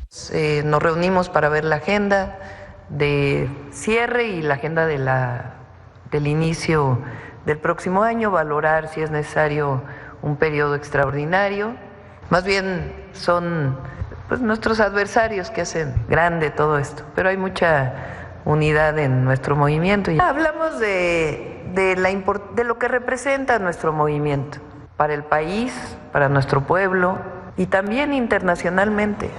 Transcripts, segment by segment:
Nos reunimos para ver la agenda de cierre y la agenda del inicio del próximo año, valorar si es necesario un periodo extraordinario. Más bien son pues nuestros adversarios que hacen grande todo esto, pero hay mucha unidad en nuestro movimiento. Y hablamos de lo que representa nuestro movimiento para el país, para nuestro pueblo y también internacionalmente.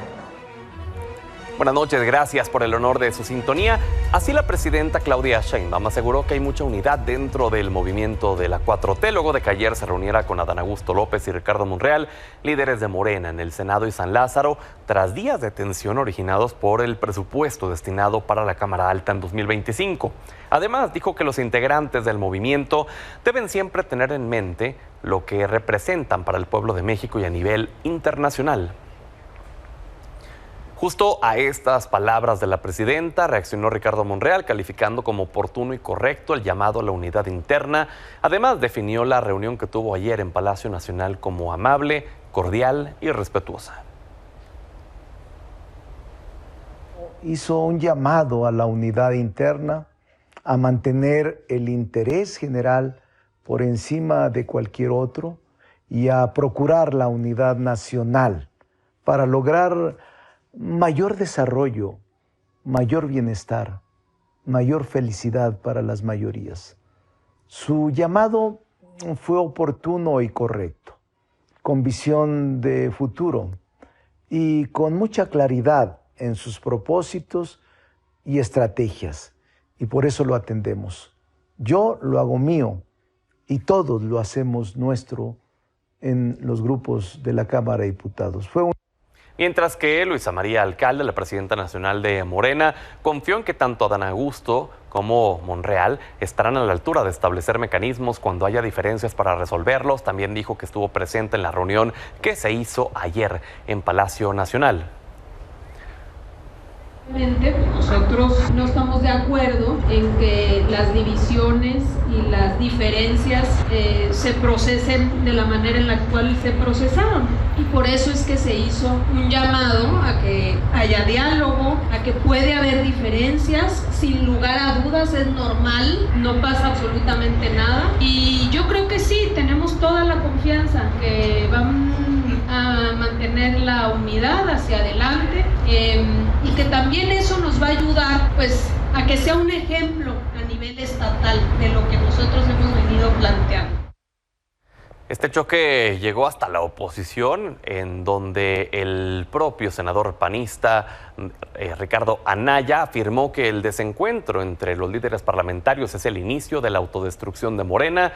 Buenas noches, gracias por el honor de su sintonía. Así la presidenta Claudia Sheinbaum aseguró que hay mucha unidad dentro del movimiento de la 4T, luego de que ayer se reuniera con Adán Augusto López y Ricardo Monreal, líderes de Morena en el Senado y San Lázaro, tras días de tensión originados por el presupuesto destinado para la Cámara Alta en 2025. Además, dijo que los integrantes del movimiento deben siempre tener en mente lo que representan para el pueblo de México y a nivel internacional. Justo a estas palabras de la presidenta reaccionó Ricardo Monreal, calificando como oportuno y correcto el llamado a la unidad interna. Además, definió la reunión que tuvo ayer en Palacio Nacional como amable, cordial y respetuosa. Hizo un llamado a la unidad interna, a mantener el interés general por encima de cualquier otro y a procurar la unidad nacional para lograr mayor desarrollo, mayor bienestar, mayor felicidad para las mayorías. Su llamado fue oportuno y correcto, con visión de futuro y con mucha claridad en sus propósitos y estrategias, y por eso lo atendemos. Yo lo hago mío y todos lo hacemos nuestro en los grupos de la Cámara de Diputados. Mientras que Luisa María Alcalde, la presidenta nacional de Morena, confió en que tanto Adán Augusto como Monreal estarán a la altura de establecer mecanismos cuando haya diferencias para resolverlos. También dijo que estuvo presente en la reunión que se hizo ayer en Palacio Nacional. Nosotros no estamos de acuerdo en que las divisiones y las diferencias se procesen de la manera en la cual se procesaron, y por eso es que se hizo un llamado a que haya diálogo, a que puede haber diferencias, sin lugar a dudas es normal, no pasa absolutamente nada, y yo creo que sí, tenemos toda la confianza que vamos a mantener la unidad hacia adelante, y que también eso nos va a ayudar pues a que sea un ejemplo a nivel estatal de lo que nosotros hemos venido planteando. Este choque llegó hasta la oposición, en donde el propio senador panista Ricardo Anaya afirmó que el desencuentro entre los líderes parlamentarios es el inicio de la autodestrucción de Morena.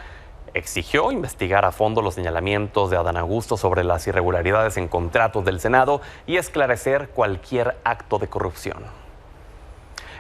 Exigió investigar a fondo los señalamientos de Adán Augusto sobre las irregularidades en contratos del Senado y esclarecer cualquier acto de corrupción.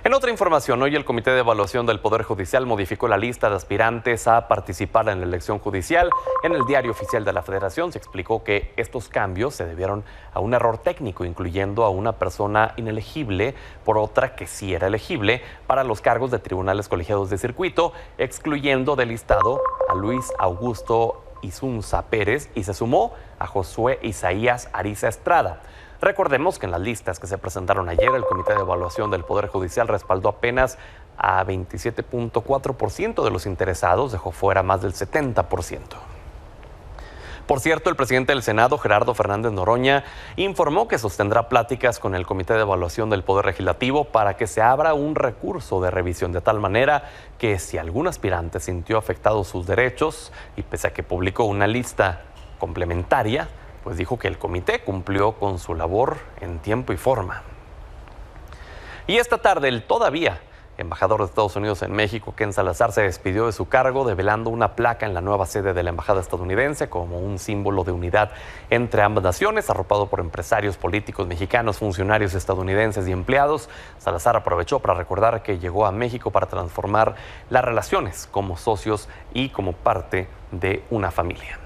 En otra información, hoy el Comité de Evaluación del Poder Judicial modificó la lista de aspirantes a participar en la elección judicial. En el Diario Oficial de la Federación se explicó que estos cambios se debieron a un error técnico, incluyendo a una persona inelegible por otra que sí era elegible para los cargos de tribunales colegiados de circuito, excluyendo del listado a Luis Augusto Isunza Pérez y se sumó a Josué Isaías Ariza Estrada. Recordemos que en las listas que se presentaron ayer, el Comité de Evaluación del Poder Judicial respaldó apenas a 27.4% de los interesados, dejó fuera más del 70%. Por cierto, el presidente del Senado, Gerardo Fernández Noroña, informó que sostendrá pláticas con el Comité de Evaluación del Poder Legislativo para que se abra un recurso de revisión de tal manera que si algún aspirante sintió afectados sus derechos y pese a que publicó una lista complementaria, pues dijo que el comité cumplió con su labor en tiempo y forma. Y esta tarde, el todavía embajador de Estados Unidos en México, Ken Salazar, se despidió de su cargo, develando una placa en la nueva sede de la embajada estadounidense como un símbolo de unidad entre ambas naciones, arropado por empresarios políticos mexicanos, funcionarios estadounidenses y empleados. Salazar aprovechó para recordar que llegó a México para transformar las relaciones como socios y como parte de una familia.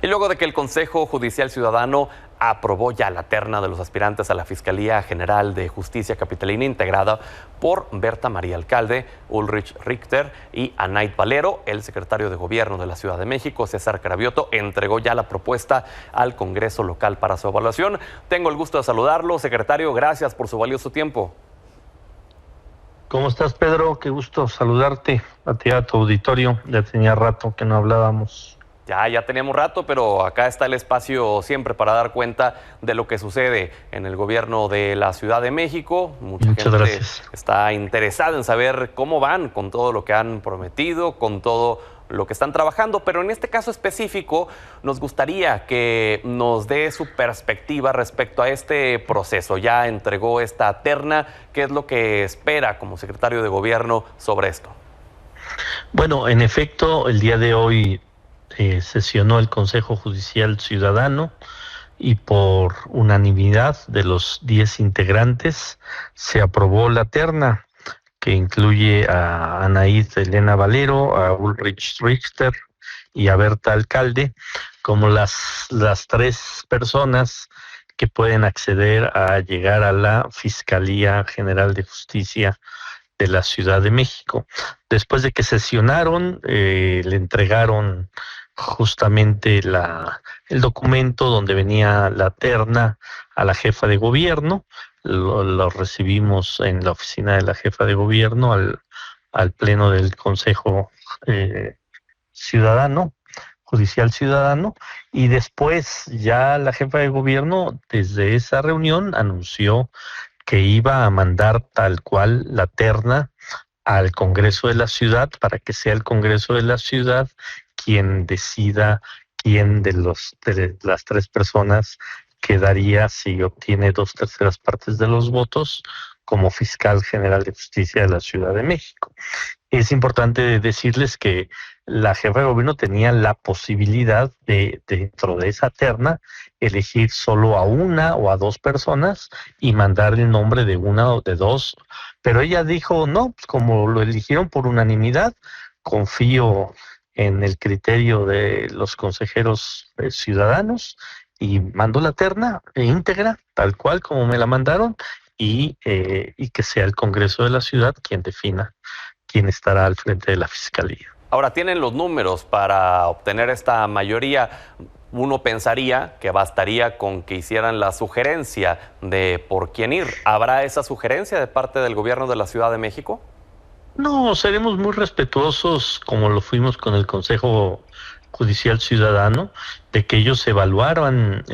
Y luego de que el Consejo Judicial Ciudadano aprobó ya la terna de los aspirantes a la Fiscalía General de Justicia Capitalina, integrada por Berta María Alcalde, Ulrich Richter y Anaid Valero. El secretario de Gobierno de la Ciudad de México, César Cravioto, entregó ya la propuesta al Congreso local para su evaluación. Tengo el gusto de saludarlo. Secretario, gracias por su valioso tiempo. ¿Cómo estás, Pedro? Qué gusto saludarte a ti, a tu auditorio. Ya tenía rato que no hablábamos. Ya teníamos rato, pero acá está el espacio siempre para dar cuenta de lo que sucede en el gobierno de la Ciudad de México. Muchas gente gracias. Está interesada en saber cómo van con todo lo que han prometido, con todo lo que están trabajando, pero en este caso específico nos gustaría que nos dé su perspectiva respecto a este proceso. Ya entregó esta terna, ¿qué es lo que espera como secretario de Gobierno sobre esto? Bueno, en efecto, el día de hoy sesionó el Consejo Judicial Ciudadano y por unanimidad de los 10 integrantes se aprobó la terna, que incluye a Anaid Elena Valero, a Ulrich Richter y a Berta Alcalde como las 3 personas que pueden acceder a llegar a la Fiscalía General de Justicia de la Ciudad de México. Después de que sesionaron, le entregaron justamente el documento donde venía la terna a la jefa de gobierno. Lo recibimos en la oficina de la jefa de gobierno al pleno del Consejo Judicial Ciudadano, y después ya la jefa de gobierno desde esa reunión anunció que iba a mandar tal cual la terna al Congreso de la Ciudad para que sea el Congreso de la Ciudad quien decida quién de las 3 personas quedaría, si obtiene 2/3 partes de los votos, como fiscal general de justicia de la Ciudad de México. Es importante decirles que la jefa de gobierno tenía la posibilidad de, dentro de esa terna, elegir solo a 1 o a 2 personas y mandar el nombre de 1 o de 2. Pero ella dijo, no, pues como lo eligieron por unanimidad, confío en el criterio de los consejeros ciudadanos y mando la terna íntegra, tal cual como me la mandaron, y que sea el Congreso de la Ciudad quien defina quién estará al frente de la Fiscalía. Ahora, ¿tienen los números para obtener esta mayoría? Uno pensaría que bastaría con que hicieran la sugerencia de por quién ir. ¿Habrá esa sugerencia de parte del gobierno de la Ciudad de México? No, seremos muy respetuosos, como lo fuimos con el Consejo Judicial Ciudadano, de que ellos evaluaran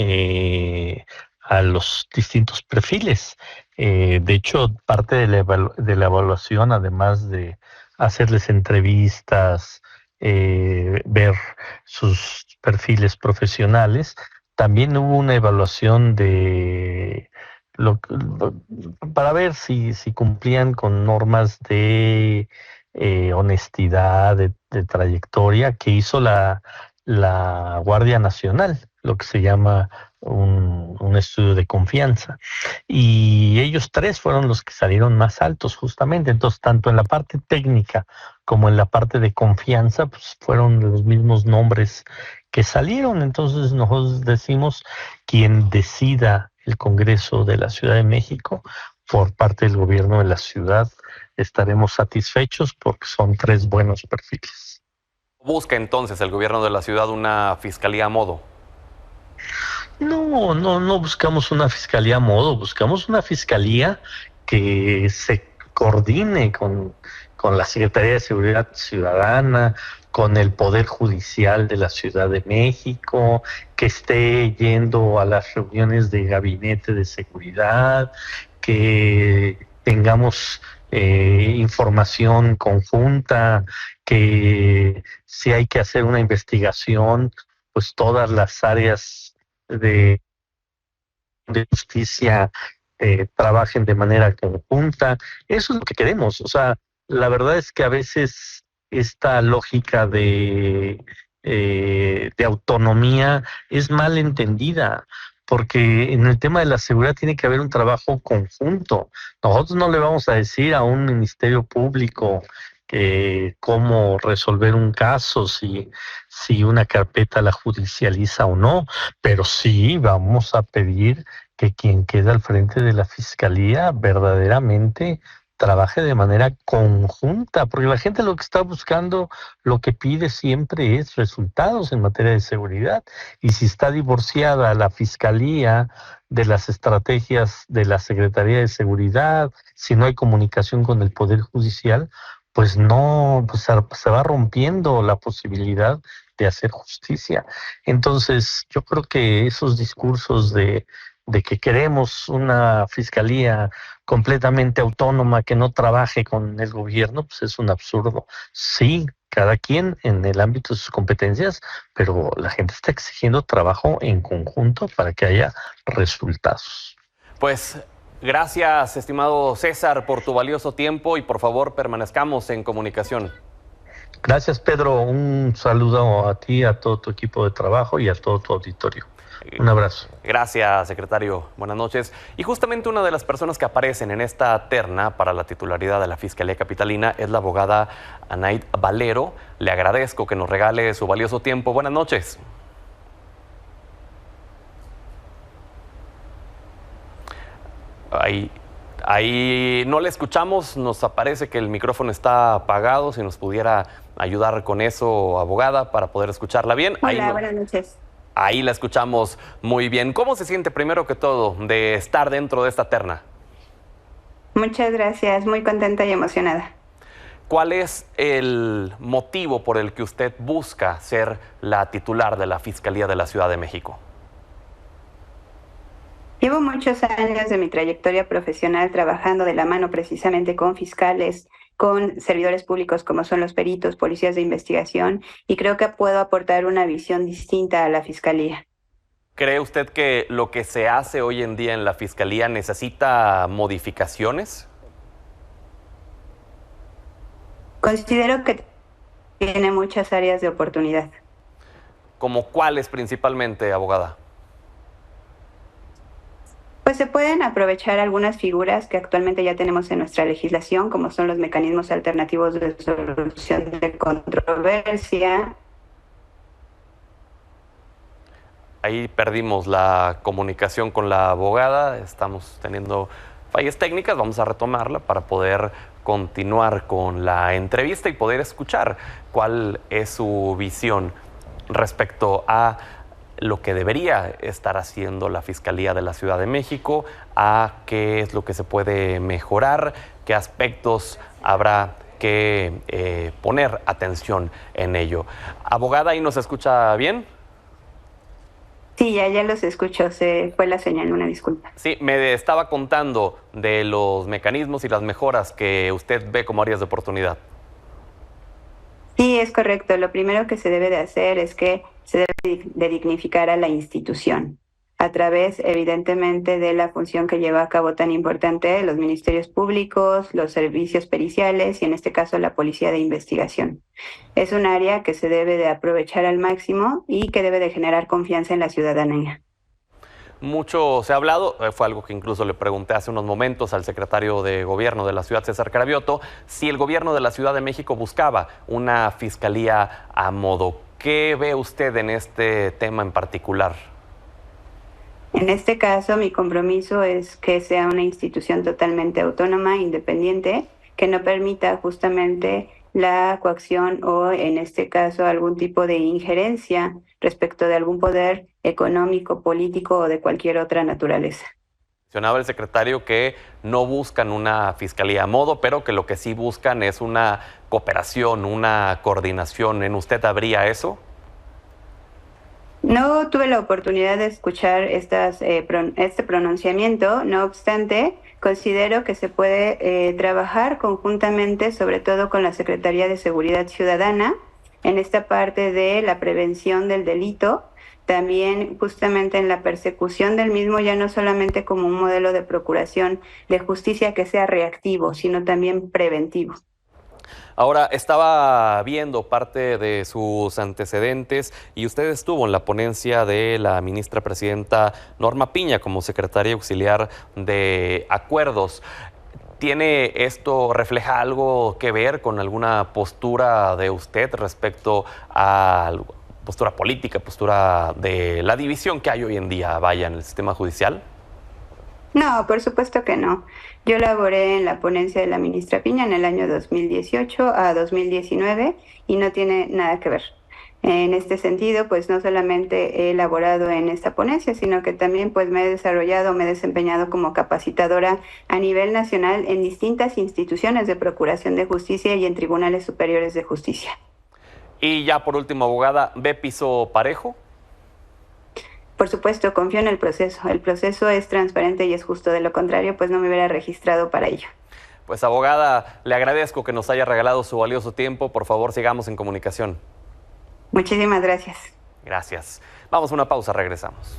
a los distintos perfiles. De hecho, parte de la evaluación, además de hacerles entrevistas, ver sus perfiles profesionales, también hubo una evaluación para ver si cumplían con normas de honestidad, de trayectoria, que hizo la Guardia Nacional, lo que se llama un estudio de confianza. Y ellos 3 fueron los que salieron más altos, justamente. Entonces, tanto en la parte técnica como en la parte de confianza, pues fueron los mismos nombres que salieron. Entonces, nosotros decimos, quien decida el Congreso de la Ciudad de México por parte del gobierno de la ciudad, estaremos satisfechos porque son 3 buenos perfiles. ¿Busca entonces el gobierno de la ciudad una fiscalía a modo? No buscamos una fiscalía a modo, buscamos una fiscalía que se coordine con la Secretaría de Seguridad Ciudadana, con el Poder Judicial de la Ciudad de México, que esté yendo a las reuniones de gabinete de seguridad, que tengamos información conjunta, que si hay que hacer una investigación, pues todas las áreas de justicia trabajen de manera conjunta. Eso es lo que queremos. O sea, la verdad es que a veces esta lógica de autonomía es mal entendida, porque en el tema de la seguridad tiene que haber un trabajo conjunto. Nosotros no le vamos a decir a un ministerio público cómo resolver un caso, si una carpeta la judicializa o no, pero sí vamos a pedir que quien quede al frente de la Fiscalía verdaderamente trabaje de manera conjunta, porque la gente lo que está buscando, lo que pide siempre es resultados en materia de seguridad. Y si está divorciada la Fiscalía de las estrategias de la Secretaría de Seguridad, si no hay comunicación con el Poder Judicial, pues no, pues se va rompiendo la posibilidad de hacer justicia. Entonces, yo creo que esos discursos de que queremos una fiscalía completamente autónoma que no trabaje con el gobierno, pues es un absurdo. Sí, cada quien en el ámbito de sus competencias, pero la gente está exigiendo trabajo en conjunto para que haya resultados. Pues gracias, estimado César, por tu valioso tiempo y por favor permanezcamos en comunicación. Gracias, Pedro. Un saludo a ti, a todo tu equipo de trabajo y a todo tu auditorio. Un abrazo. Gracias, secretario. Buenas noches. Y justamente una de las personas que aparecen en esta terna para la titularidad de la Fiscalía Capitalina es la abogada Anaid Valero. Le agradezco que nos regale su valioso tiempo. Buenas noches. Ahí no le escuchamos, nos aparece que el micrófono está apagado. Si nos pudiera ayudar con eso, abogada, para poder escucharla bien. Hola, buenas noches. Ahí la escuchamos muy bien. ¿Cómo se siente primero que todo de estar dentro de esta terna? Muchas gracias, muy contenta y emocionada. ¿Cuál es el motivo por el que usted busca ser la titular de la Fiscalía de la Ciudad de México? Llevo muchos años de mi trayectoria profesional trabajando de la mano precisamente con fiscales, con servidores públicos como son los peritos, policías de investigación, y creo que puedo aportar una visión distinta a la Fiscalía. ¿Cree usted que lo que se hace hoy en día en la Fiscalía necesita modificaciones? Considero que tiene muchas áreas de oportunidad. ¿Como cuáles principalmente, abogada? Pues se pueden aprovechar algunas figuras que actualmente ya tenemos en nuestra legislación, como son los mecanismos alternativos de solución de controversia. Ahí perdimos la comunicación con la abogada, estamos teniendo fallas técnicas, vamos a retomarla para poder continuar con la entrevista y poder escuchar cuál es su visión respecto a lo que debería estar haciendo la Fiscalía de la Ciudad de México, a qué es lo que se puede mejorar, qué aspectos habrá que poner atención en ello. Abogada, ¿ahí nos escucha bien? Sí, ya los escucho, se fue la señal, una disculpa. Sí, me estaba contando de los mecanismos y las mejoras que usted ve como áreas de oportunidad. Sí, es correcto. Lo primero que se debe de hacer es que se debe de dignificar a la institución a través, evidentemente, de la función que lleva a cabo tan importante los ministerios públicos, los servicios periciales y, en este caso, la policía de investigación. Es un área que se debe de aprovechar al máximo y que debe de generar confianza en la ciudadanía. Mucho se ha hablado, fue algo que incluso le pregunté hace unos momentos al secretario de Gobierno de la ciudad, César Cravioto, si el gobierno de la Ciudad de México buscaba una fiscalía a modo. ¿Qué ve usted en este tema en particular? En este caso, mi compromiso es que sea una institución totalmente autónoma, independiente, que no permita justamente la coacción o, en este caso, algún tipo de injerencia respecto de algún poder económico, político o de cualquier otra naturaleza. Mencionaba el secretario que no buscan una fiscalía a modo, pero que lo que sí buscan es una cooperación, una coordinación. ¿En usted habría eso? No tuve la oportunidad de escuchar este pronunciamiento, no obstante, considero que se puede trabajar conjuntamente, sobre todo con la Secretaría de Seguridad Ciudadana, en esta parte de la prevención del delito, también justamente en la persecución del mismo, ya no solamente como un modelo de procuración de justicia que sea reactivo, sino también preventivo. Ahora, estaba viendo parte de sus antecedentes y usted estuvo en la ponencia de la ministra presidenta Norma Piña como secretaria auxiliar de Acuerdos. ¿Refleja algo que ver con alguna postura de usted respecto a postura política, postura de la división que hay hoy en día, vaya, en el sistema judicial? No, por supuesto que no. Yo laboré en la ponencia de la ministra Piña en el año 2018 a 2019 y no tiene nada que ver. En este sentido, pues no solamente he elaborado en esta ponencia, sino que también pues me he desempeñado como capacitadora a nivel nacional en distintas instituciones de procuración de justicia y en tribunales superiores de justicia. Y ya por último, abogada, ¿ve piso parejo? Por supuesto, confío en el proceso. El proceso es transparente y es justo. De lo contrario, pues no me hubiera registrado para ello. Pues abogada, le agradezco que nos haya regalado su valioso tiempo. Por favor, sigamos en comunicación. Muchísimas gracias. Gracias. Vamos a una pausa, regresamos.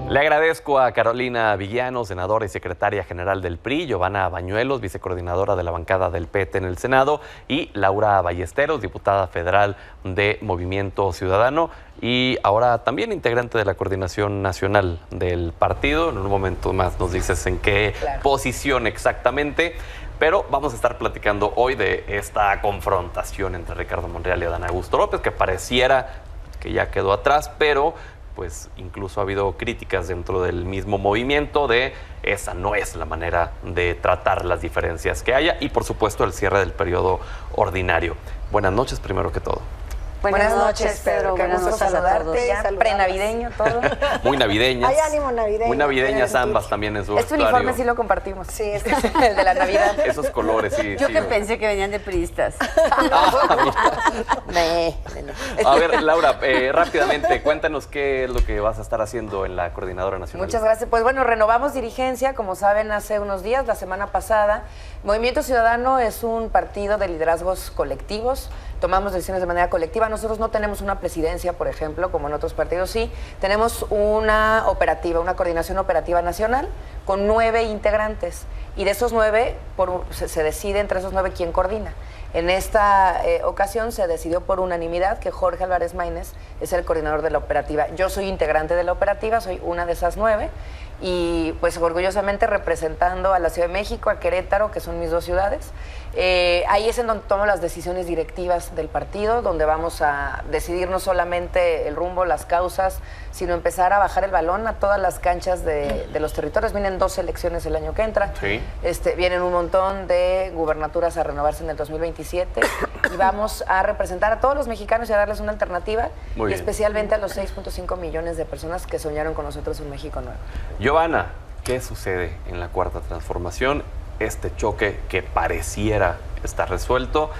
Le agradezco a Carolina Villano, senadora y secretaria general del PRI, Giovanna Bañuelos, vicecoordinadora de la bancada del PT en el Senado, y Laura Ballesteros, diputada federal de Movimiento Ciudadano y ahora también integrante de la coordinación nacional del partido. En un momento más nos dices en qué posición exactamente, pero vamos a estar platicando hoy de esta confrontación entre Ricardo Monreal y Adán Augusto López, que pareciera que ya quedó atrás, pero pues incluso ha habido críticas dentro del mismo movimiento de esa no es la manera de tratar las diferencias que haya y por supuesto el cierre del periodo ordinario. Buenas noches primero que todo. Buenas noches, Pedro. Qué gusto saludarte. Ya prenavideño todo. Muy navideñas. Hay ánimo navideño. Muy navideñas ambas también en su vestuario. Este uniforme sí lo compartimos. Sí, el de la Navidad. Esos colores, sí. Yo que pensé que venían de priistas. A ver, Laura, rápidamente, cuéntanos qué es lo que vas a estar haciendo en la Coordinadora Nacional. Muchas gracias. Pues bueno, renovamos dirigencia, como saben, hace unos días, la semana pasada. Movimiento Ciudadano es un partido de liderazgos colectivos. Tomamos decisiones de manera colectiva. Nosotros no tenemos una presidencia, por ejemplo, como en otros partidos sí. Tenemos una operativa, una coordinación operativa nacional con 9 integrantes. Y de esos 9, se decide entre esos 9 quién coordina. En esta ocasión se decidió por unanimidad que Jorge Álvarez Maínez es el coordinador de la operativa. Yo soy integrante de la operativa, soy una de esas 9. Y pues orgullosamente representando a la Ciudad de México, a Querétaro, que son mis 2 ciudades. Ahí es en donde tomo las decisiones directivas del partido, donde vamos a decidir no solamente el rumbo, las causas, sino empezar a bajar el balón a todas las canchas de los territorios. Vienen 2 elecciones el año que entra. Sí. Vienen un montón de gubernaturas a renovarse en el 2027 y vamos a representar a todos los mexicanos y a darles una alternativa, y especialmente a los 6.5 millones de personas que soñaron con nosotros un México nuevo. Giovanna, ¿qué sucede en la Cuarta Transformación? Este choque que pareciera estar resuelto,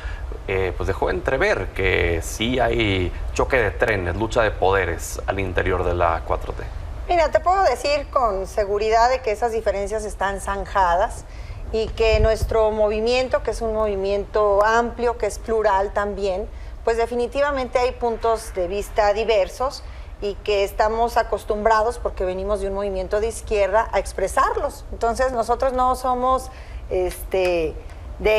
pues dejó entrever que sí hay choque de trenes, lucha de poderes al interior de la 4T. Mira, te puedo decir con seguridad de que esas diferencias están zanjadas y que nuestro movimiento, que es un movimiento amplio, que es plural también, pues definitivamente hay puntos de vista diversos y que estamos acostumbrados, porque venimos de un movimiento de izquierda, a expresarlos. Entonces nosotros no somos de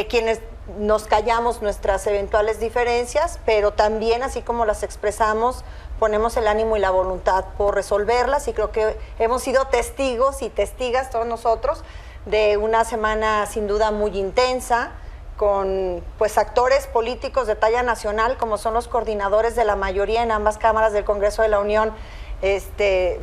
quienes nos callamos nuestras eventuales diferencias, pero también, así como las expresamos, ponemos el ánimo y la voluntad por resolverlas, y creo que hemos sido testigos y testigas todos nosotros de una semana sin duda muy intensa, con pues actores políticos de talla nacional, como son los coordinadores de la mayoría en ambas cámaras del Congreso de la Unión,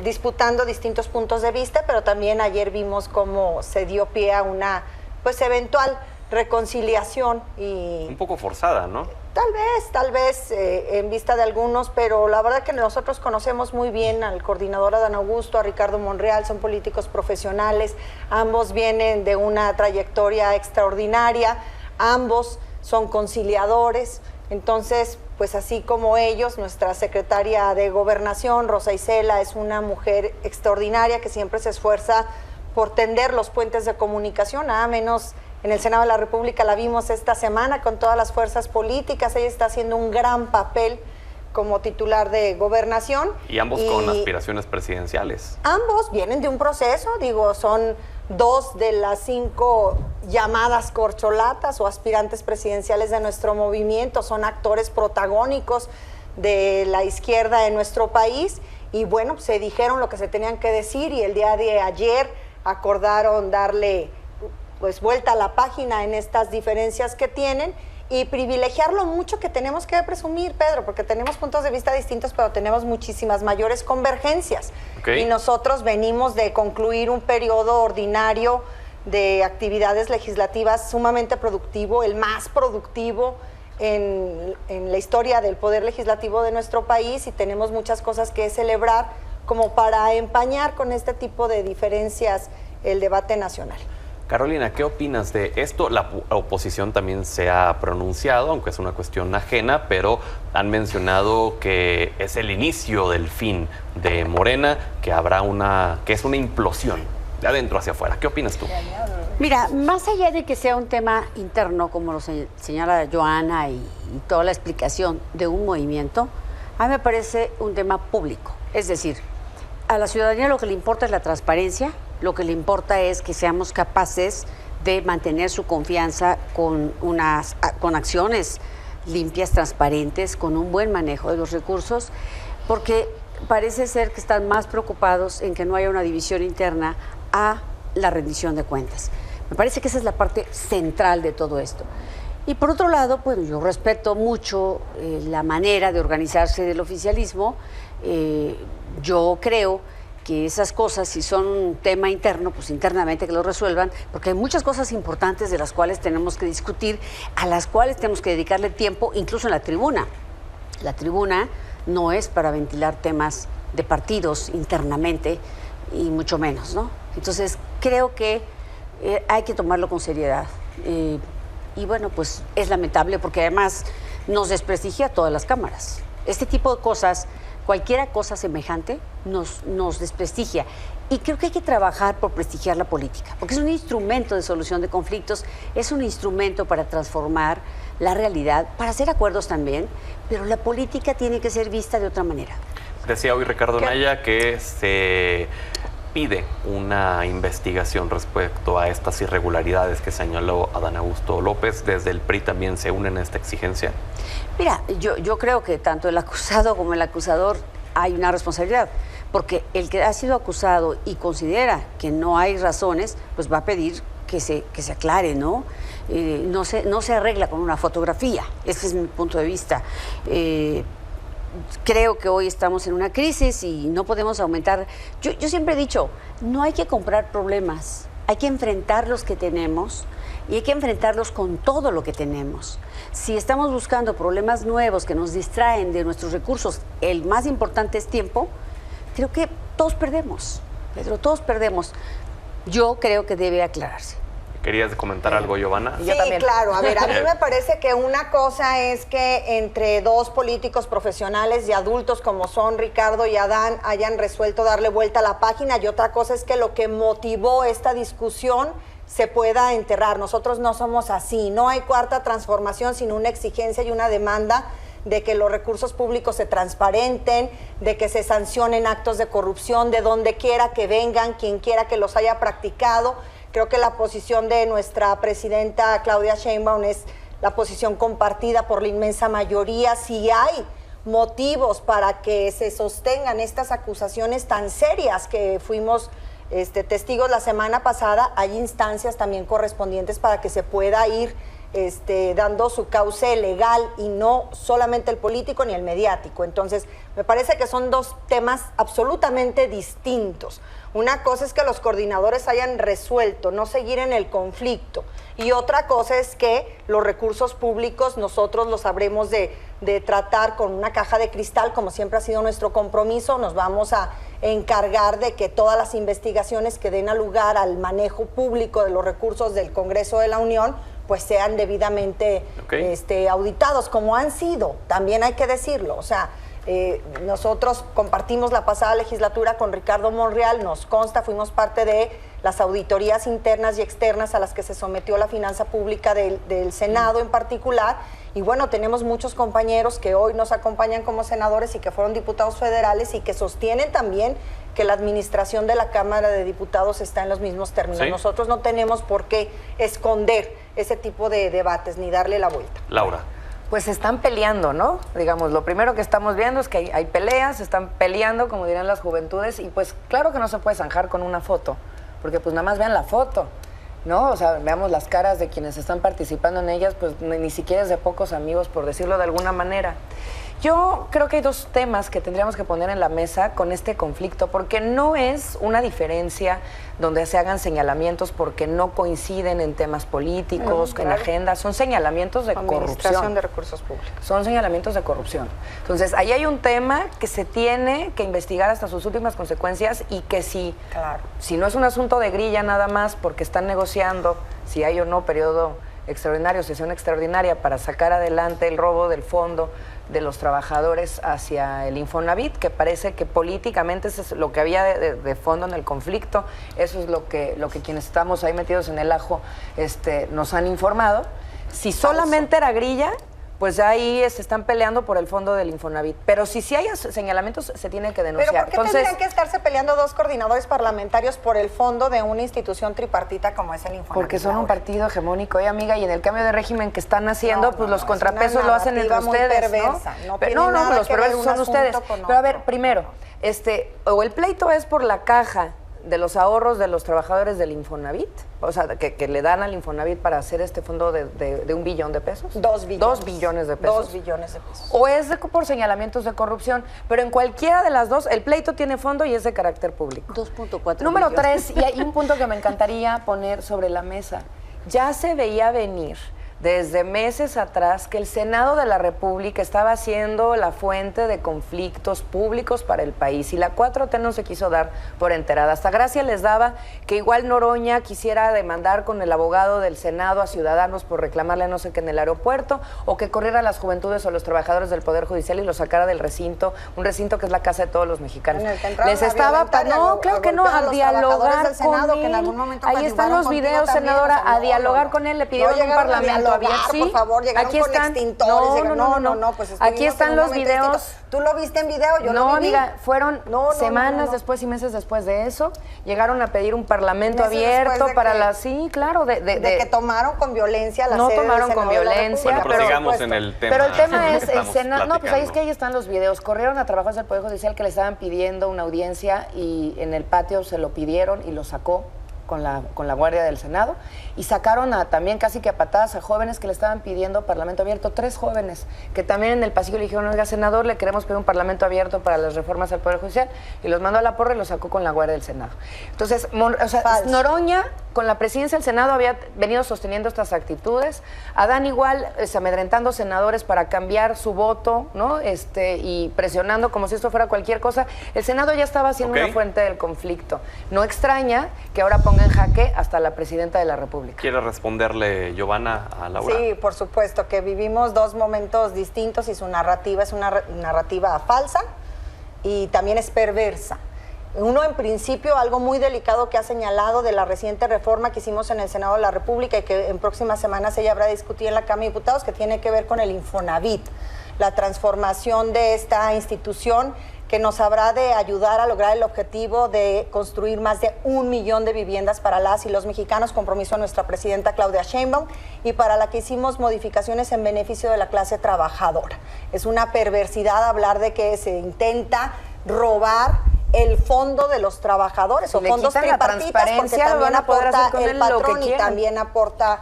disputando distintos puntos de vista, pero también ayer vimos cómo se dio pie a una pues eventual reconciliación y un poco forzada, ¿no? Tal vez en vista de algunos, pero la verdad que nosotros conocemos muy bien al coordinador Adán Augusto, a Ricardo Monreal, son políticos profesionales, ambos vienen de una trayectoria extraordinaria, ambos son conciliadores. Entonces, pues así como ellos, nuestra secretaria de Gobernación, Rosa Isela, es una mujer extraordinaria que siempre se esfuerza por tender los puentes de comunicación, nada menos en el Senado de la República la vimos esta semana con todas las fuerzas políticas. Ella está haciendo un gran papel como titular de Gobernación. Y ambos con aspiraciones presidenciales. Ambos vienen de un proceso, son 2 de las 5 llamadas corcholatas o aspirantes presidenciales de nuestro movimiento, son actores protagónicos de la izquierda en nuestro país, y bueno, se dijeron lo que se tenían que decir y el día de ayer acordaron darle pues vuelta a la página en estas diferencias que tienen y privilegiar lo mucho que tenemos que presumir, Pedro, porque tenemos puntos de vista distintos, pero tenemos muchísimas mayores convergencias. Okay. Y nosotros venimos de concluir un periodo ordinario de actividades legislativas sumamente productivo, el más productivo en la historia del poder legislativo de nuestro país, y tenemos muchas cosas que celebrar como para empañar con este tipo de diferencias el debate nacional. Carolina, ¿qué opinas de esto? La oposición también se ha pronunciado, aunque es una cuestión ajena, pero han mencionado que es el inicio del fin de Morena, que que es una implosión de adentro hacia afuera. ¿Qué opinas tú? Mira, más allá de que sea un tema interno, como lo señala Joana y toda la explicación de un movimiento, a mí me parece un tema público. Es decir, a la ciudadanía lo que le importa es la transparencia, lo que le importa es que seamos capaces de mantener su confianza con acciones limpias, transparentes, con un buen manejo de los recursos, porque parece ser que están más preocupados en que no haya una división interna a la rendición de cuentas. Me parece que esa es la parte central de todo esto. Y por otro lado, pues yo respeto mucho la manera de organizarse del oficialismo. Yo creo que esas cosas, si son un tema interno, pues internamente que lo resuelvan, porque hay muchas cosas importantes de las cuales tenemos que discutir, a las cuales tenemos que dedicarle tiempo, incluso en la tribuna. La tribuna no es para ventilar temas de partidos internamente, y mucho menos, ¿no? Entonces, creo que hay que tomarlo con seriedad. Y bueno, pues es lamentable porque además nos desprestigia a todas las cámaras. Este tipo de cosas, cualquier cosa semejante, nos desprestigia. Y creo que hay que trabajar por prestigiar la política, porque es un instrumento de solución de conflictos, es un instrumento para transformar la realidad, para hacer acuerdos también, pero la política tiene que ser vista de otra manera. Decía hoy Ricardo Anaya que se pide una investigación respecto a estas irregularidades que señaló Adán Augusto López. ¿Desde el PRI también se unen a esta exigencia? Mira, yo creo que tanto el acusado como el acusador hay una responsabilidad, porque el que ha sido acusado y considera que no hay razones, pues va a pedir que se aclare, ¿no? No se arregla con una fotografía, ese es mi punto de vista. Creo que hoy estamos en una crisis y no podemos aumentar. Yo siempre he dicho, no hay que comprar problemas, hay que enfrentar los que tenemos y hay que enfrentarlos con todo lo que tenemos. Si estamos buscando problemas nuevos que nos distraen de nuestros recursos, el más importante es tiempo, creo que todos perdemos, Pedro, todos perdemos. Yo creo que debe aclararse. ¿Querías comentar algo, Giovanna? Sí, claro. A ver, a mí me parece que una cosa es que entre dos políticos profesionales y adultos como son Ricardo y Adán hayan resuelto darle vuelta a la página, y otra cosa es que lo que motivó esta discusión se pueda enterrar. Nosotros no somos así. No hay cuarta transformación sin una exigencia y una demanda de que los recursos públicos se transparenten, de que se sancionen actos de corrupción de donde quiera que vengan, quien quiera que los haya practicado. Creo que la posición de nuestra presidenta Claudia Sheinbaum es la posición compartida por la inmensa mayoría. Si hay motivos para que se sostengan estas acusaciones tan serias que fuimos testigos la semana pasada, hay instancias también correspondientes para que se pueda ir dando su cauce legal y no solamente el político ni el mediático. Entonces, me parece que son dos temas absolutamente distintos. Una cosa es que los coordinadores hayan resuelto no seguir en el conflicto, y otra cosa es que los recursos públicos nosotros los habremos de tratar con una caja de cristal, como siempre ha sido nuestro compromiso. Nos vamos a encargar de que todas las investigaciones que den lugar al manejo público de los recursos del Congreso de la Unión pues sean debidamente auditados, como han sido, también hay que decirlo. O sea, nosotros compartimos la pasada legislatura con Ricardo Monreal, nos consta, fuimos parte de las auditorías internas y externas a las que se sometió la finanza pública del Senado en particular, y bueno, tenemos muchos compañeros que hoy nos acompañan como senadores y que fueron diputados federales y que sostienen también que la administración de la Cámara de Diputados está en los mismos términos. ¿Sí? Nosotros no tenemos por qué esconder ese tipo de debates ni darle la vuelta. Laura. Pues se están peleando, ¿no? Digamos, lo primero que estamos viendo es que hay peleas, se están peleando, como dirían las juventudes, y pues claro que no se puede zanjar con una foto, porque pues nada más vean la foto, ¿no? O sea, veamos las caras de quienes están participando en ellas, pues ni siquiera es de pocos amigos, por decirlo de alguna manera. Yo creo que hay dos temas que tendríamos que poner en la mesa con este conflicto, porque no es una diferencia donde se hagan señalamientos porque no coinciden en temas políticos, en agenda, son señalamientos de corrupción. Administración de recursos públicos. Son señalamientos de corrupción. Entonces, ahí hay un tema que se tiene que investigar hasta sus últimas consecuencias y que si no es un asunto de grilla nada más porque están negociando si hay o no periodo extraordinario, sesión extraordinaria para sacar adelante el robo del fondo de los trabajadores hacia el Infonavit, que parece que políticamente eso es lo que había de fondo en el conflicto, eso es lo que quienes estamos ahí metidos en el ajo nos han informado. Si solamente era grilla, pues ahí se están peleando por el fondo del Infonavit. Pero si sí hay señalamientos, se tiene que denunciar. ¿Pero por qué tendrían que estarse peleando dos coordinadores parlamentarios por el fondo de una institución tripartita como es el Infonavit? Porque son un partido hegemónico, amiga, y en el cambio de régimen que están haciendo, pues los contrapesos lo hacen entre ustedes, perversa, ¿no? No, los perversos son ustedes. Pero a ver, primero, o el pleito es por la caja de los ahorros de los trabajadores del Infonavit, o sea, que le dan al Infonavit para hacer este fondo de $1 billón de pesos. 2 billones. 2 billones de pesos. 2 billones de pesos. O es por señalamientos de corrupción, pero en cualquiera de las dos, el pleito tiene fondo y es de carácter público. 2.4 Número billones. 3, y hay un punto que me encantaría poner sobre la mesa. Ya se veía venir desde meses atrás que el Senado de la República estaba siendo la fuente de conflictos públicos para el país y la 4T no se quiso dar por enterada. Hasta gracia les daba que igual Noroña quisiera demandar con el abogado del Senado a Ciudadanos por reclamarle no sé qué en el aeropuerto, o que corriera a las juventudes o a los trabajadores del Poder Judicial y los sacara del recinto, un recinto que es la casa de todos los mexicanos. Les estaba no, claro que no, a dialogar del Senado, con que en él. algún momento Ahí están los videos, senadora, a dialogar con él, le pidieron un parlamento abierto. Por favor, llegaron aquí con están, extintores. No, pues aquí están los videos. ¿Tú lo viste en video? Yo no, lo viví. amiga, fueron semanas después y meses después de eso. Llegaron a pedir un parlamento abierto para la... Sí, claro, de que tomaron con violencia la no sede tomaron del con Senado violencia. Bueno, pero sigamos en el tema. Pero el tema es el Senado. Senado. No, pues ahí es que ahí están los videos. Corrieron a trabajadores del Poder Judicial que le estaban pidiendo una audiencia y en el patio se lo pidieron y lo sacó con la Guardia del Senado, y sacaron también casi que a patadas a jóvenes que le estaban pidiendo parlamento abierto, 3 jóvenes que también en el pasillo le dijeron, oiga, senador, le queremos pedir un parlamento abierto para las reformas al Poder Judicial, y los mandó a la porra y los sacó con la Guardia del Senado. Entonces, Noroña con la presidencia del Senado había venido sosteniendo estas actitudes, Adán igual amedrentando senadores para cambiar su voto, ¿no? Y presionando como si esto fuera cualquier cosa. El Senado ya estaba siendo una fuente del conflicto. No extraña que ahora ponga en jaque hasta la presidenta de la República. ¿Quiere responderle, Giovanna, a Laura? Sí, por supuesto, que vivimos dos momentos distintos y su narrativa es una narrativa falsa y también es perversa. Uno, en principio, algo muy delicado que ha señalado de la reciente reforma que hicimos en el Senado de la República y que en próximas semanas ella habrá discutido en la Cámara de Diputados, que tiene que ver con el Infonavit, la transformación de esta institución que nos habrá de ayudar a lograr el objetivo de construir más de 1 millón de viviendas para las y los mexicanos, compromiso de nuestra presidenta Claudia Sheinbaum, y para la que hicimos modificaciones en beneficio de la clase trabajadora. Es una perversidad hablar de que se intenta robar el fondo de los trabajadores o fondos tripartitas, porque también aporta el patrón y también aporta,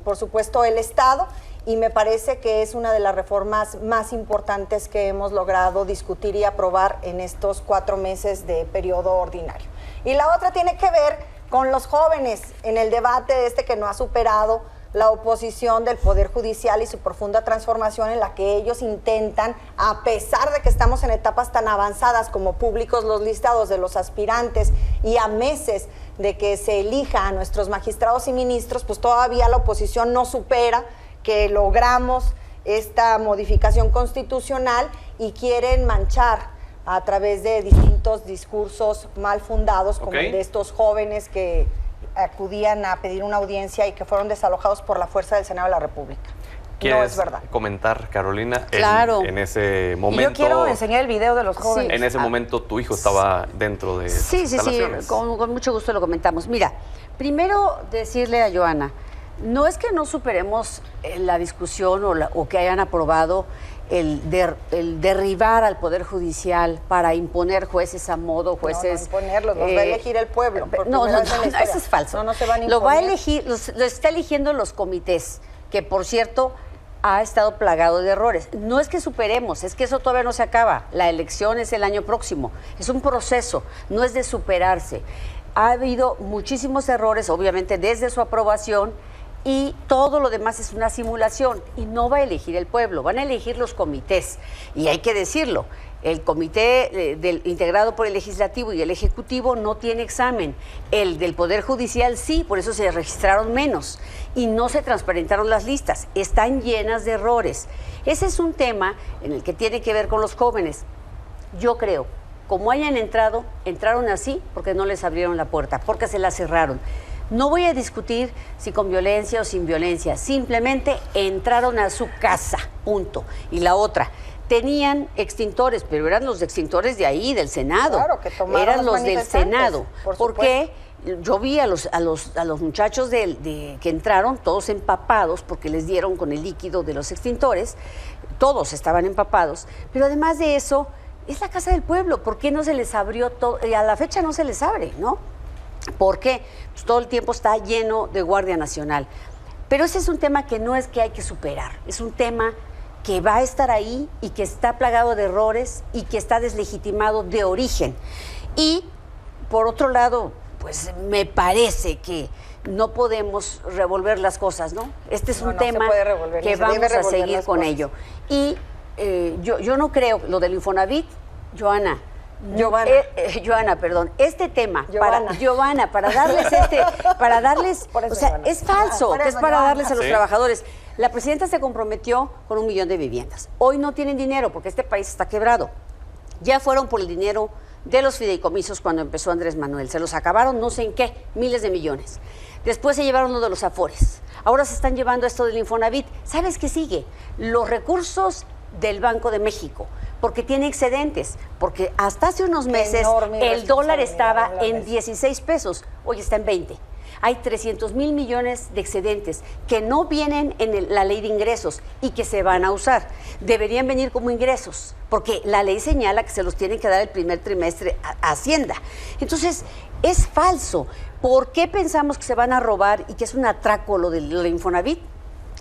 por supuesto, el Estado. Y me parece que es una de las reformas más importantes que hemos logrado discutir y aprobar en estos 4 meses de periodo ordinario. Y la otra tiene que ver con los jóvenes, en el debate que no ha superado la oposición del Poder Judicial y su profunda transformación, en la que ellos intentan, a pesar de que estamos en etapas tan avanzadas como públicos los listados de los aspirantes y a meses de que se elija a nuestros magistrados y ministros, pues todavía la oposición no supera que logramos esta modificación constitucional y quieren manchar a través de distintos discursos mal fundados, como el de estos jóvenes que acudían a pedir una audiencia y que fueron desalojados por la fuerza del Senado de la República. No es verdad. Comentar, Carolina? Claro. En ese momento... Yo quiero enseñar el video de los jóvenes. En ese momento tu hijo estaba dentro de Sí, instalaciones. con mucho gusto lo comentamos. Mira, primero decirle a Johanna, No es que no superemos la discusión o que hayan aprobado el derribar al Poder Judicial para imponer jueces a modo, jueces... No imponerlos, los va a elegir el pueblo. No, eso es falso. No se van a lo va a imponer. elegir, lo está eligiendo los comités, que por cierto ha estado plagado de errores. No es que superemos, es que eso todavía no se acaba. La elección es el año próximo. Es un proceso, no es de superarse. Ha habido muchísimos errores, obviamente, desde su aprobación, y todo lo demás es una simulación, y no va a elegir el pueblo, van a elegir los comités. Y hay que decirlo, el comité integrado por el Legislativo y el Ejecutivo no tiene examen. El del Poder Judicial sí, por eso se registraron menos y no se transparentaron las listas. Están llenas de errores. Ese es un tema en el que tiene que ver con los jóvenes. Yo creo, como hayan entrado, entraron así porque no les abrieron la puerta, porque se la cerraron. No voy a discutir si con violencia o sin violencia, simplemente entraron a su casa, punto. Y la otra, tenían extintores, pero eran los extintores de ahí, del Senado. Claro, que tomaron eran los los del manifestantes, Senado. por Porque yo vi a los muchachos que entraron, todos empapados, porque les dieron con el líquido de los extintores, todos estaban empapados, pero además de eso, es la casa del pueblo. ¿Por qué no se les abrió todo? Y a la fecha no se les abre, ¿no? ¿Por qué? Pues todo el tiempo está lleno de Guardia Nacional. Pero ese es un tema que no es que hay que superar, es un tema que va a estar ahí y que está plagado de errores y que está deslegitimado de origen. Y, por otro lado, pues me parece que no podemos revolver las cosas, ¿no? Este es un tema que vamos a seguir con ello. Y yo no creo, lo del Infonavit, Joana, perdón, este tema, para darles, o sea, es falso, que es para darles a los trabajadores. La presidenta se comprometió con 1 millón de viviendas. Hoy no tienen dinero porque este país está quebrado. Ya fueron por el dinero de los fideicomisos cuando empezó Andrés Manuel. Se los acabaron no sé en qué, miles de millones. Después se llevaron lo de los Afores. Ahora se están llevando esto del Infonavit. ¿Sabes qué sigue? Los recursos del Banco de México, porque tiene excedentes, porque hasta hace unos meses el dólar estaba en 16 pesos, hoy está en 20. Hay 300,000 millones de excedentes que no vienen en la ley de ingresos y que se van a usar. Deberían venir como ingresos, porque la ley señala que se los tienen que dar el primer trimestre a Hacienda. Entonces, es falso. ¿Por qué pensamos que se van a robar y que es un atraco lo del Infonavit?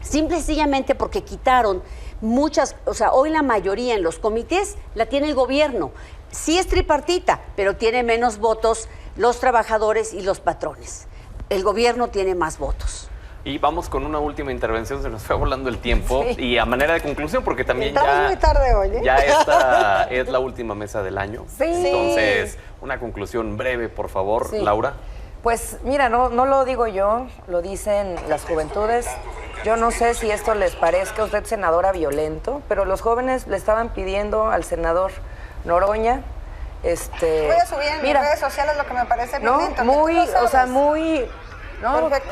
Simple y sencillamente porque quitaron muchas, o sea, hoy la mayoría en los comités la tiene el gobierno. Sí es tripartita, pero tiene menos votos los trabajadores y los patrones. El gobierno tiene más votos. Y vamos con una última intervención, se nos fue volando el tiempo. Sí. Y a manera de conclusión, porque también estamos muy tarde hoy, ¿eh? Ya esta es la última mesa del año. Sí. Entonces, una conclusión breve, por favor, sí. Laura. Pues mira, no lo digo yo, lo dicen las juventudes. Yo no sé si esto les parezca a usted, senadora, violento, pero los jóvenes le estaban pidiendo al senador Noroña. Voy a subir en mis redes sociales lo que me parece violento. Muy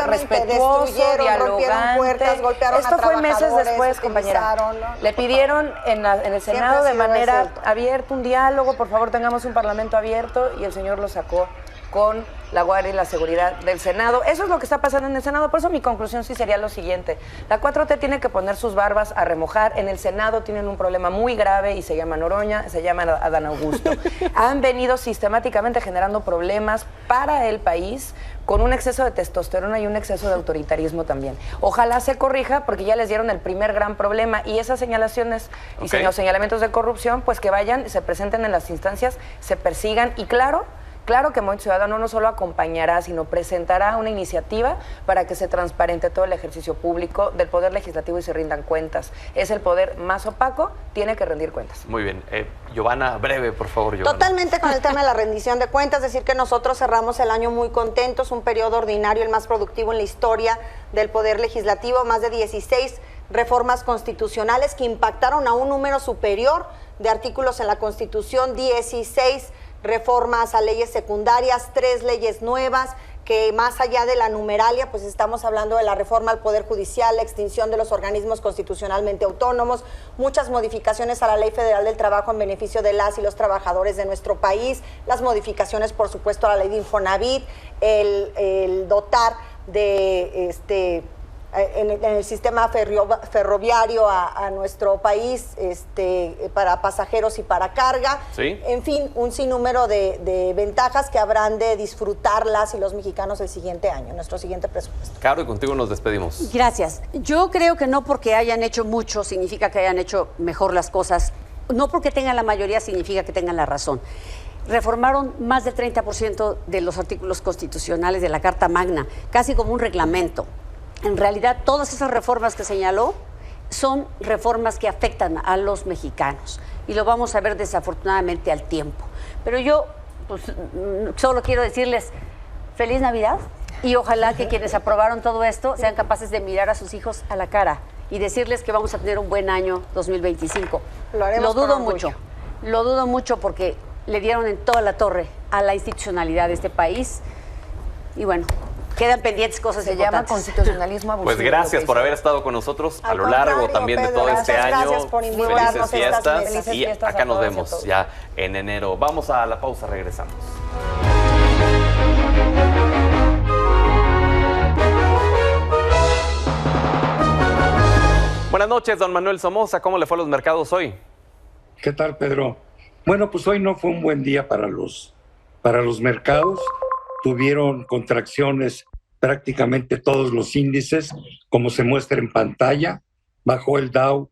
respetuoso, dialogante. Puertas, golpearon Esto fue meses después, compañera. Le pidieron en el Senado de manera abierta un diálogo, por favor tengamos un parlamento abierto, y el señor lo sacó con la Guardia y la Seguridad del Senado. Eso es lo que está pasando en el Senado. Por eso mi conclusión sí sería lo siguiente. La 4T tiene que poner sus barbas a remojar. En el Senado tienen un problema muy grave y se llama Noroña, se llama Adán Augusto. Han venido sistemáticamente generando problemas para el país con un exceso de testosterona y un exceso de autoritarismo también. Ojalá se corrija, porque ya les dieron el primer gran problema, y esas señalaciones y señalamientos de corrupción, pues que vayan, se presenten en las instancias, se persigan, y claro que Movimiento Ciudadano no solo acompañará, sino presentará una iniciativa para que se transparente todo el ejercicio público del Poder Legislativo y se rindan cuentas. Es el poder más opaco, tiene que rendir cuentas. Muy bien. Giovanna, breve, por favor, Giovanna. Totalmente con el tema de la rendición de cuentas, decir que nosotros cerramos el año muy contentos, un periodo ordinario, el más productivo en la historia del Poder Legislativo, más de 16 reformas constitucionales que impactaron a un número superior de artículos en la Constitución, 16 reformas a leyes secundarias, 3 leyes nuevas, que más allá de la numeralia, pues estamos hablando de la reforma al Poder Judicial, la extinción de los organismos constitucionalmente autónomos, muchas modificaciones a la Ley Federal del Trabajo en beneficio de las y los trabajadores de nuestro país, las modificaciones, por supuesto, a la Ley de Infonavit, el dotar de en el sistema ferroviario a nuestro país, para pasajeros y para carga. ¿Sí? En fin, un sinnúmero de ventajas que habrán de disfrutarlas y los mexicanos el siguiente año, nuestro siguiente presupuesto. Caro, y contigo nos despedimos. Gracias. Yo creo que no porque hayan hecho mucho significa que hayan hecho mejor las cosas. No porque tengan la mayoría significa que tengan la razón. Reformaron más del 30% de los artículos constitucionales de la Carta Magna, casi como un reglamento. En realidad, todas esas reformas que señaló son reformas que afectan a los mexicanos y lo vamos a ver desafortunadamente al tiempo. Pero yo pues, solo quiero decirles feliz Navidad y ojalá que quienes aprobaron todo esto sean capaces de mirar a sus hijos a la cara y decirles que vamos a tener un buen año 2025. Lo dudo mucho. Lo dudo mucho porque le dieron en toda la torre a la institucionalidad de este país y bueno, quedan pendientes cosas Se llama importantes. constitucionalismo abusivo. Pues gracias por haber estado con nosotros a Al lo largo contrario, también de Pedro, todo este gracias, año. gracias por invitarnos Felices a estas fiestas mesas. y fiestas acá a nos todas y a vemos todos. ya en enero. Vamos a la pausa, regresamos. Buenas noches, don Manuel Somoza. ¿Cómo le fue a los mercados hoy? ¿Qué tal, Pedro? Bueno, pues hoy no fue un buen día para los mercados. Tuvieron contracciones prácticamente todos los índices, como se muestra en pantalla. Bajó el Dow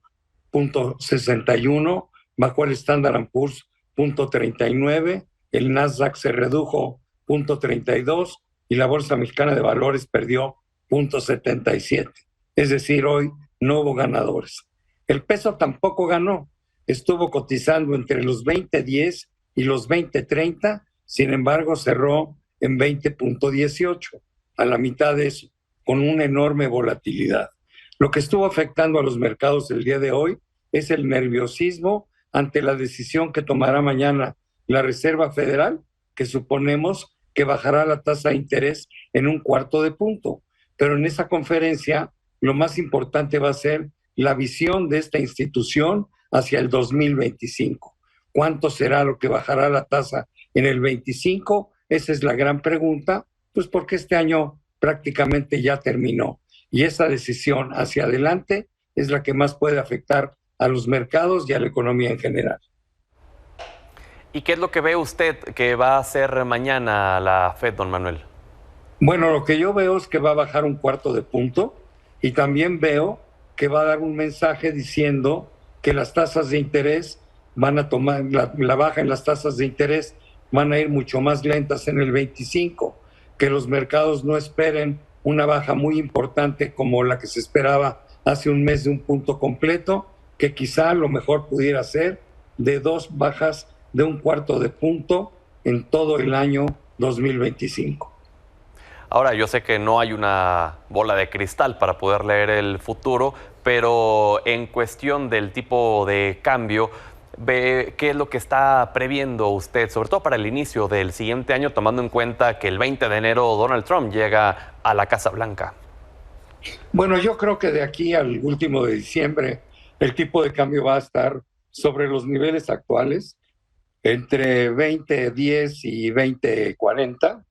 0.61, bajó el Standard & Poor's 0.39, el Nasdaq se redujo 0.32 y la Bolsa Mexicana de Valores perdió 0.77. Es decir, hoy no hubo ganadores. El peso tampoco ganó. Estuvo cotizando entre los 20.10 y los 20.30, sin embargo cerró en 20.18, a la mitad de eso, con una enorme volatilidad. Lo que estuvo afectando a los mercados el día de hoy es el nerviosismo ante la decisión que tomará mañana la Reserva Federal, que suponemos que bajará la tasa de interés en 1/4 punto. Pero en esa conferencia lo más importante va a ser la visión de esta institución hacia el 2025. ¿Cuánto será lo que bajará la tasa en el 25? Esa es la gran pregunta, pues porque este año prácticamente ya terminó. Y esa decisión hacia adelante es la que más puede afectar a los mercados y a la economía en general. ¿Y qué es lo que ve usted que va a hacer mañana la Fed, don Manuel? Bueno, lo que yo veo es que va a bajar 1/4 punto y también veo que va a dar un mensaje diciendo que las tasas de interés van a tomar, la baja en las tasas de interés van a ir mucho más lentas en el 25, que los mercados no esperen una baja muy importante como la que se esperaba hace un mes de 1 punto completo, que quizá lo mejor pudiera ser de 2 bajas de 1/4 punto en todo el año 2025. Ahora, yo sé que no hay una bola de cristal para poder leer el futuro, pero en cuestión del tipo de cambio, ¿qué es lo que está previendo usted, sobre todo para el inicio del siguiente año, tomando en cuenta que el 20 de enero Donald Trump llega a la Casa Blanca? Bueno, yo creo que de aquí al último de diciembre el tipo de cambio va a estar sobre los niveles actuales, entre 20.10 y 20.40.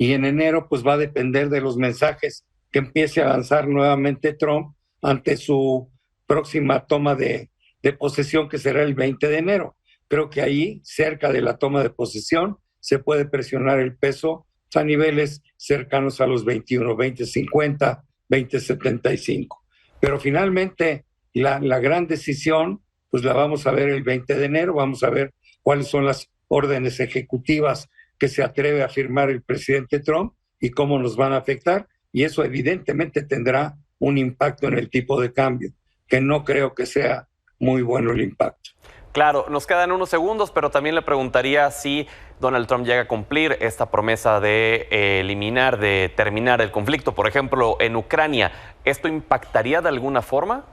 Y en enero pues va a depender de los mensajes que empiece a lanzar nuevamente Trump ante su próxima toma de posesión, que será el 20 de enero. Creo que ahí, cerca de la toma de posesión, se puede presionar el peso a niveles cercanos a los 21, 20.50, 20.75. Pero finalmente la gran decisión pues la vamos a ver el 20 de enero, vamos a ver cuáles son las órdenes ejecutivas que se atreve a firmar el presidente Trump y cómo nos van a afectar, y eso evidentemente tendrá un impacto en el tipo de cambio, que no creo que sea muy bueno el impacto. Claro, nos quedan unos segundos, pero también le preguntaría si Donald Trump llega a cumplir esta promesa de eliminar, de terminar el conflicto, por ejemplo, en Ucrania. ¿Esto impactaría de alguna forma?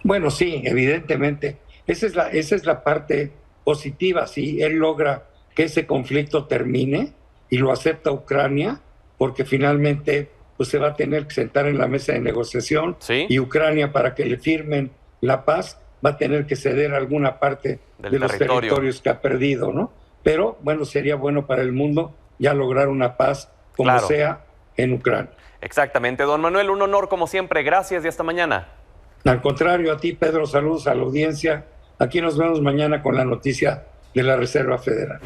Bueno, sí, evidentemente. Esa es la parte positiva. Si él logra que ese conflicto termine y lo acepta Ucrania, porque finalmente pues se va a tener que sentar en la mesa de negociación, ¿sí? Y Ucrania, para que le firmen la paz, va a tener que ceder alguna parte de los territorios que ha perdido, ¿no? Pero bueno, sería bueno para el mundo ya lograr una paz como sea en Ucrania. Exactamente, don Manuel, un honor como siempre. Gracias y hasta mañana. Al contrario, a ti, Pedro, saludos a la audiencia. Aquí nos vemos mañana con la noticia de la Reserva Federal.